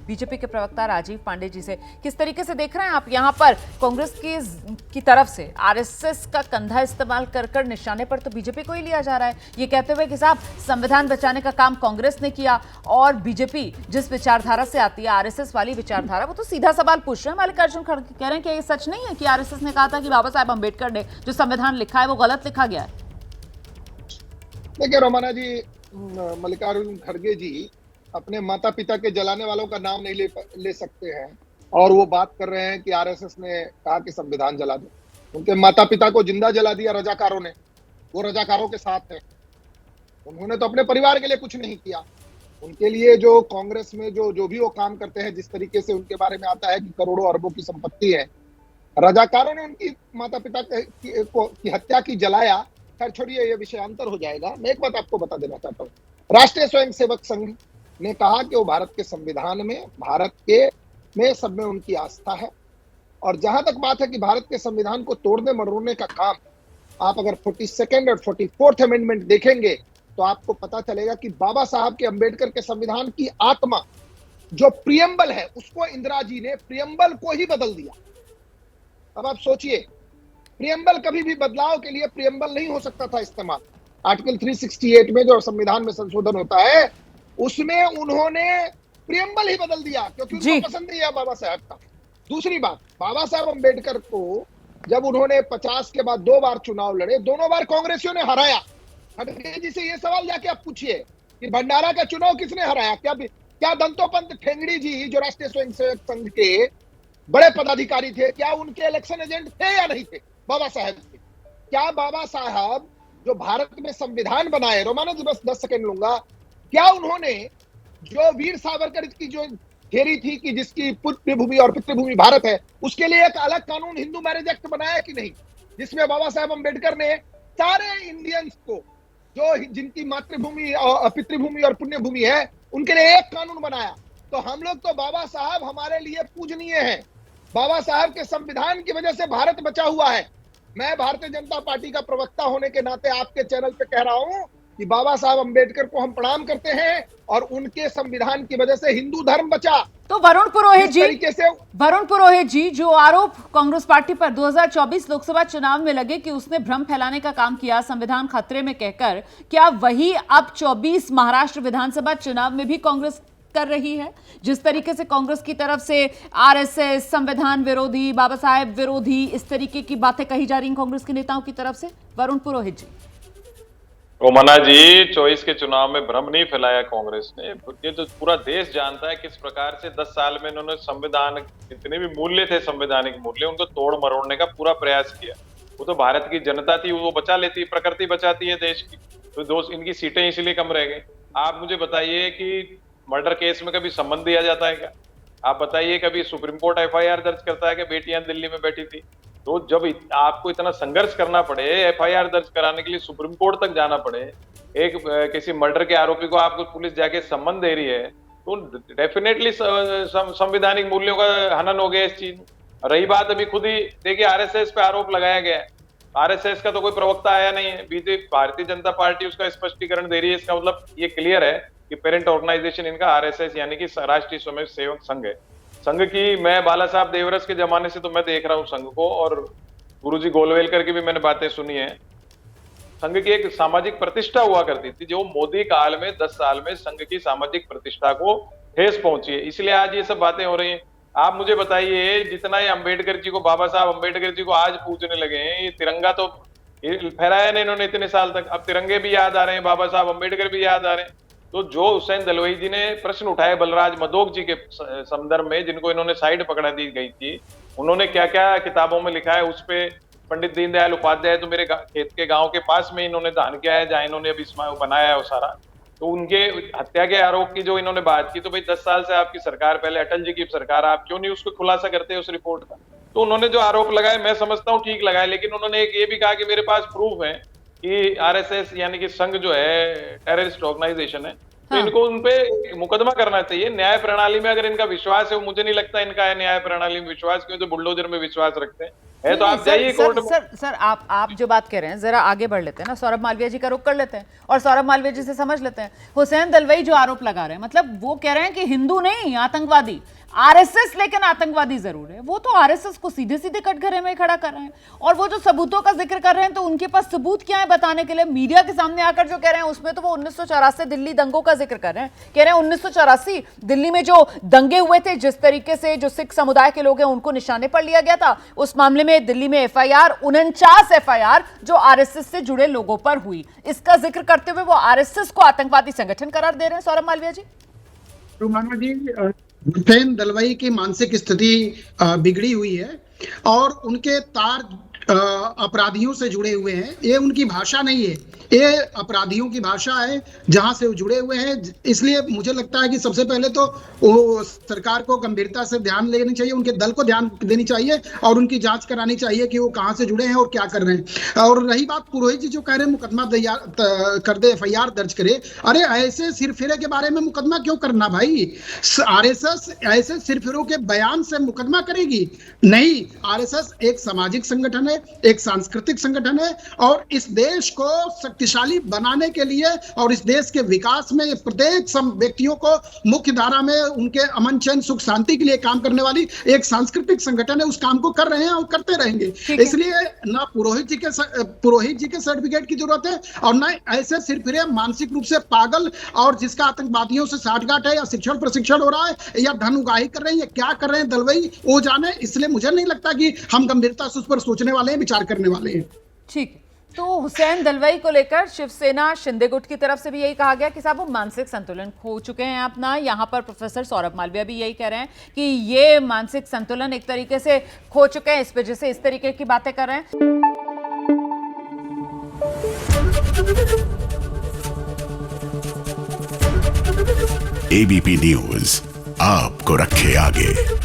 BJP के प्रवक्ता राजीव पांडे जी से। किस तरीके से देख रहे हैं आप यहाँ पर कांग्रेस की तरफ से आरएसएस का कंधा इस्तेमाल कर निशाने पर तो बीजेपी को ही लिया जा रहा है, ये कहते हुए कि साहब संविधान बचाने का काम कांग्रेस ने किया और बीजेपी जिस विचारधारा से आती है, आरएसएस वाली विचारधारा, वो तो सीधा सवाल पूछ रहे हैं। मल्लिकार्जुन खड़गे कह रहे हैं कि ये सच नहीं है कि आरएसएस ने कहा था कि बाबा साहेब अम्बेडकर ने जो संविधान लिखा है वो गलत लिखा गया है। देखिए रोमाना जी, मल्लिकार्जुन खड़गे जी अपने माता पिता के जलाने वालों का नाम नहीं ले सकते हैं और वो बात कर रहे हैं कि आरएसएस ने कहा कि संविधान जला दो। उनके माता पिता को जिंदा जला दिया रजाकारों ने, वो रजाकारों के साथ है। उन्होंने तो अपने परिवार के लिए कुछ नहीं किया। उनके लिए जो कांग्रेस में जो भी वो काम करते हैं, जिस तरीके से उनके बारे में आता है कि करोड़ों अरबों की संपत्ति है, रजाकारों ने उनकी माता पिता की हत्या की, जलाया। खैर छोड़िए, ये विषयांतर हो जाएगा। मैं एक बात आपको बता देना चाहता हूँ, राष्ट्रीय स्वयंसेवक संघ ने कहा कि वो भारत के संविधान में, भारत के में सब में उनकी आस्था है। और जहां तक बात है कि भारत के संविधान को तोड़ने मरोड़ने का काम, आप अगर 42nd और 44th अमेंडमेंट देखेंगे तो आपको पता चलेगा कि बाबा साहब के अंबेडकर के संविधान की आत्मा जो प्रियम्बल है, उसको इंदिरा जी ने प्रियम्बल को ही बदल दिया। अब आप सोचिए, प्रियम्बल कभी भी बदलाव के लिए प्रियम्बल नहीं हो सकता था इस्तेमाल। आर्टिकल 368 में जो संविधान में संशोधन होता है, उसमें उन्होंने प्रियम्बल ही बदल दिया क्योंकि उनको पसंद नहीं है बाबा साहब का। दूसरी बात, बाबा साहब अम्बेडकर को जब उन्होंने 50 के बाद 2 बार चुनाव लड़े, दोनों बार कांग्रेसियों ने हराया। खड़गे जी से ये सवाल जाके आप पूछिए कि भंडारा का चुनाव किसने हराया? क्या दंतोपंत ठेंगड़ी जी, जो राष्ट्रीय स्वयंसेवक संघ के बड़े पदाधिकारी थे, क्या उनके इलेक्शन एजेंट थे या नहीं थे बाबा साहब के? क्या बाबा साहब जो भारत में संविधान बनाए, रोमाना जी बस 10 सेकंड लूंगा, क्या उन्होंने जो वीर सावरकर की जो थ्योरी थी कि जिसकी पुण्यभूमि और पितृभूमि भारत है, उसके लिए एक अलग कानून हिंदू मैरिज एक्ट बनाया कि नहीं, जिसमें बाबा साहब अम्बेडकर ने सारे इंडियंस को, जो जिनकी मातृभूमि और पितृभूमि और पुण्यभूमि है, उनके लिए एक कानून बनाया। तो हम लोग तो बाबा साहब हमारे लिए पूजनीय हैं। बाबा साहब के संविधान की वजह से भारत बचा हुआ है। मैं भारतीय जनता पार्टी का प्रवक्ता होने के नाते आपके चैनल पे कह रहा हूं कि बाबा साहब अम्बेडकर को हम प्रणाम करते हैं और उनके संविधान की वजह से हिंदू धर्म बचा। तो वरुण पुरोहित जी जो आरोप कांग्रेस पार्टी पर 2024 लोकसभा चुनाव में लगे कि उसने भ्रम फैलाने का काम किया, संविधान खतरे में कहकर, क्या वही अब 24 महाराष्ट्र विधानसभा चुनाव में भी कांग्रेस कर रही है? जिस तरीके से कांग्रेस की तरफ से आरएसएस, संविधान विरोधी, बाबा साहेब विरोधी, इस तरीके की बातें कही जा रही हैं कांग्रेस के नेताओं की तरफ से। वरुण पुरोहित जी। रोमाना जी, 24 के चुनाव में भ्रम नहीं फैलाया कांग्रेस ने। ये तो पूरा देश जानता है किस प्रकार से 10 साल में इन्होंने संविधान, जितने भी मूल्य थे, संवैधानिक मूल्य, उनको तोड़ मरोड़ने का पूरा प्रयास किया। वो तो भारत की जनता थी, वो बचा लेती, प्रकृति बचाती है देश की। तो दोस्त इनकी सीटें इसलिए कम रह गई। आप मुझे बताइए कि मर्डर केस में कभी सम्मन दिया जाता है क्या? आप बताइए, कभी सुप्रीम कोर्ट एफआईआर दर्ज करता है कि बेटियां दिल्ली में बैठी थी? तो जब आपको इतना संघर्ष करना पड़े, एफआईआर दर्ज कराने के लिए सुप्रीम कोर्ट तक जाना पड़े, एक किसी मर्डर के आरोपी को आपको पुलिस जाके सम्मन दे रही है, तो डेफिनेटली संवैधानिक मूल्यों का हनन हो गया इस चीज। रही बात, अभी खुद ही देखिए आरएसएस पे आरोप लगाया गया है। आरएसएस का तो कोई प्रवक्ता आया नहीं है, बीजेपी भारतीय जनता पार्टी उसका स्पष्टीकरण दे रही है। इसका मतलब ये क्लियर है कि पेरेंट ऑर्गेनाइजेशन इनका आरएसएस यानी कि राष्ट्रीय स्वयंसेवक संघ है। संघ की मैं बाला साहब देवरस के जमाने से तो मैं देख रहा हूं संघ को, और गुरुजी गोलवेलकर की भी मैंने बातें सुनी है। संघ की एक सामाजिक प्रतिष्ठा हुआ करती थी, जो मोदी काल में 10 साल में संघ की सामाजिक प्रतिष्ठा को ठेस पहुंची है, इसलिए आज ये सब बातें हो रही हैं। आप मुझे बताइए, जितना ये अम्बेडकर जी को, बाबा साहब अम्बेडकर जी को आज पूजने लगे हैं, ये तिरंगा तो फहराया नहीं इन्होंने इतने साल तक, अब तिरंगे भी याद आ रहे हैं, बाबा साहब अम्बेडकर भी याद आ रहे हैं। तो जो हुसैन दलवाई जी ने प्रश्न उठाए बलराज मधोक जी के संदर्भ में, जिनको इन्होंने साइड पकड़ा दी गई थी, उन्होंने क्या क्या किताबों में लिखा है, उस पे पंडित दीनदयाल उपाध्याय तो मेरे खेत के गांव के पास में इन्होंने दान किया है, जहां इन्होंने अभी बनाया है वो सारा। तो उनके हत्या के आरोप की जो इन्होंने बात की, तो भाई 10 साल से आपकी सरकार, पहले अटल जी की सरकार, आप क्यों नहीं उसको खुलासा करते उस रिपोर्ट का? तो उन्होंने जो आरोप लगाए, मैं समझता हूँ ठीक लगाए, लेकिन उन्होंने एक ये भी कहा कि मेरे पास प्रूफ है कि आरएसएस यानी कि संघ जो है टेररिस्ट ऑर्गेनाइजेशन है, तो इनको उनपे मुकदमा करना चाहिए। न्याय प्रणाली में अगर इनका विश्वास है, मुझे नहीं लगता इनका है न्याय प्रणाली में विश्वास, क्यों तो बुलडोजर में विश्वास रखते हैं। है तो आप जाइए कोर्ट में। सर आप जो बात कह रहे हैं जरा आगे बढ़ लेते हैं ना, सौरभ मालवीय जी का रुख कर लेते हैं और सौरभ मालवीय जी से समझ लेते हैं। हुसैन दलवाई जो आरोप लगा रहे हैं, मतलब वो कह रहे हैं कि हिंदू नहीं आतंकवादी, आरएसएस लेकिन आतंकवादी जरूर है। वो तो आरएसएस को सीधे सीधे कटघरे में खड़ा कर रहे हैं। और वो जो सबूतों का जिक्र कर रहे हैं, तो उनके पास सबूत क्या है बताने के लिए? मीडिया के सामने आकर जो कह रहे हैं उसमें तो वो 1984 दिल्ली दंगों का जिक्र कर रहे हैं। कह रहे हैं 1984 दिल्ली में जो दंगे हुए थे, जिस तरीके से जो सिख समुदाय के लोग हैं उनको निशाने पर लिया गया था, उस मामले में दिल्ली में एफआईआर 49 एफआईआर जो आरएसएस से जुड़े लोगों पर हुई, इसका जिक्र करते हुए वो आरएसएस को आतंकवादी संगठन करार दे रहे हैं। सौरभ मालवीय जी, रुमाना जी, हुसैन दलवाई की मानसिक स्थिति बिगड़ी हुई है और उनके तार अपराधियों से जुड़े हुए हैं। ये उनकी भाषा नहीं है, ये अपराधियों की भाषा है जहां से वो जुड़े हुए हैं। इसलिए मुझे लगता है कि सबसे पहले तो वो सरकार को गंभीरता से ध्यान लेनी चाहिए, उनके दल को ध्यान देनी चाहिए और उनकी जांच करानी चाहिए कि वो कहां से जुड़े हैं और क्या कर रहे हैं। और रही बात पुरोहित जी जो कह रहे हैं मुकदमा कर दे, एफआईआर दर्ज करे, अरे ऐसे सिरफिरे के बारे में मुकदमा क्यों करना भाई? आरएसएस ऐसे सिरफिरों के बयान से मुकदमा करेगी? नहीं, आरएसएस एक सामाजिक संगठन है, एक सांस्कृतिक संगठन है और इस देश को शक्तिशाली बनाने के लिए और इस देश के विकास में प्रत्येक व्यक्तियों को मुख्य धारा में उनके अमन चैन सुख शांति के लिए काम करने वाली एक सांस्कृतिक संगठन है। उस काम को कर रहे हैं और करते रहेंगे। इसलिए ना पुरोहित जी के सर्टिफिकेट की जरूरत है और ना ऐसे सिरफिरे मानसिक रूप से पागल और जिसका आतंकवादियों से साठगांठ है या शिक्षण प्रशिक्षण हो रहा है या धन उगाही कर रहे हैं या क्या कर रहे हैं दलवाई, वो जाने। इसलिए मुझे नहीं लगता कि हम गंभीरता से उस पर सोचने वाले हैं, विचार करने वाले हैं। ठीक है, तो हुसैन दलवाई को लेकर शिवसेना शिंदे गुट की तरफ से भी यही कहा गया कि साहब वो मानसिक संतुलन खो चुके हैं अपना। यहाँ पर प्रोफेसर सौरभ मालवीय भी यही कह रहे हैं कि ये मानसिक संतुलन एक तरीके से खो चुके हैं, इस वजह से इस तरीके की बातें कर रहे हैं। एबीपी न्यूज आपको रखे आगे।